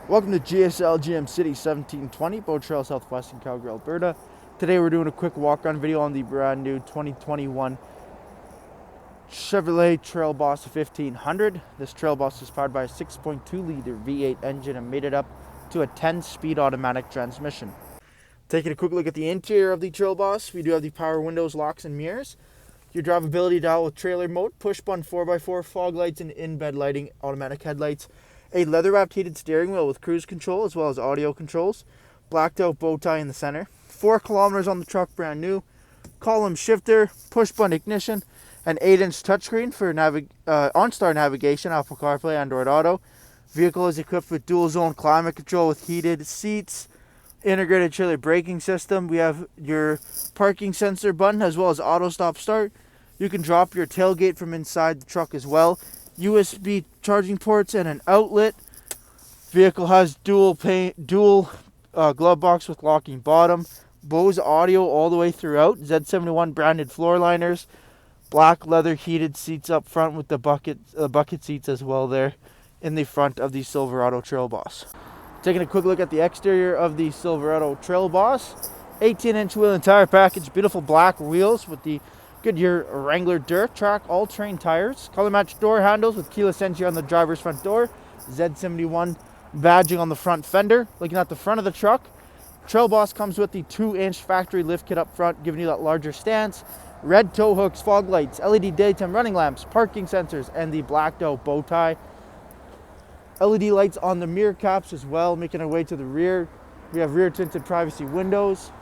Welcome to GSL GM City 1720, Bow Trail, Southwestern Calgary, Alberta. Today we're doing a quick walk-on video on the brand new 2021 Chevrolet Trail Boss 1500. This Trail Boss is powered by a 6.2-liter V8 engine and made it up to a 10-speed automatic transmission. Taking a quick look at the interior of the Trail Boss, we do have the power windows, locks, and mirrors. Your drivability dial with trailer mode, push-button 4x4, fog lights, and in-bed lighting, automatic headlights. A leather-wrapped heated steering wheel with cruise control as well as audio controls. Blacked out bow tie in the center. 4 kilometers on the truck, brand new. Column shifter, push-button ignition, an 8-inch touchscreen for OnStar navigation, Apple CarPlay, Android Auto. Vehicle is equipped with dual-zone climate control with heated seats, integrated trailer braking system. We have your parking sensor button as well as auto stop start. You can drop your tailgate from inside the truck as well. USB charging ports and an outlet. Vehicle has dual glove box with locking bottom. Bose audio all the way throughout. Z71 branded floor liners. Black leather heated seats up front with the bucket seats as well there in the front of the Silverado Trail Boss. Taking a quick look at the exterior of the Silverado Trail Boss. 18-inch wheel and tire package. Beautiful black wheels with the Goodyear Wrangler Dirt Track all-terrain tires. Color-matched door handles with keyless entry on the driver's front door. Z71 badging on the front fender. Looking at the front of the truck, Trail Boss comes with the 2-inch factory lift kit up front, giving you that larger stance. Red tow hooks, fog lights, LED daytime running lamps, parking sensors, and the blacked out bow tie. LED lights on the mirror caps as well, making our way to the rear. We have rear tinted privacy windows.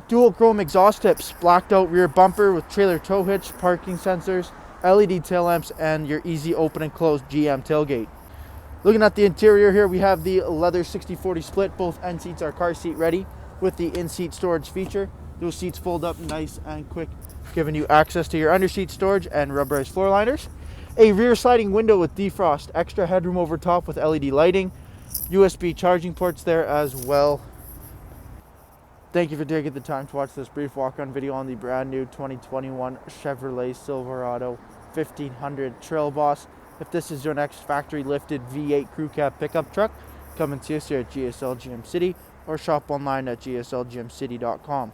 Dual chrome exhaust tips, blacked out rear bumper with trailer tow hitch, parking sensors, LED tail lamps, and your easy open and close GM tailgate. Looking at the interior here, we have the leather 60/40 split. Both end seats are car seat ready with the in-seat storage feature. Those seats fold up nice and quick, giving you access to your under-seat storage and rubberized floor liners. A rear sliding window with defrost, extra headroom over top with LED lighting, USB charging ports there as well. Thank you for taking the time to watch this brief walk-on video on the brand new 2021 Chevrolet Silverado 1500 Trail Boss. If this is your next factory lifted V8 crew cab pickup truck, come and see us here at GSL GM City or shop online at gslgmcity.com.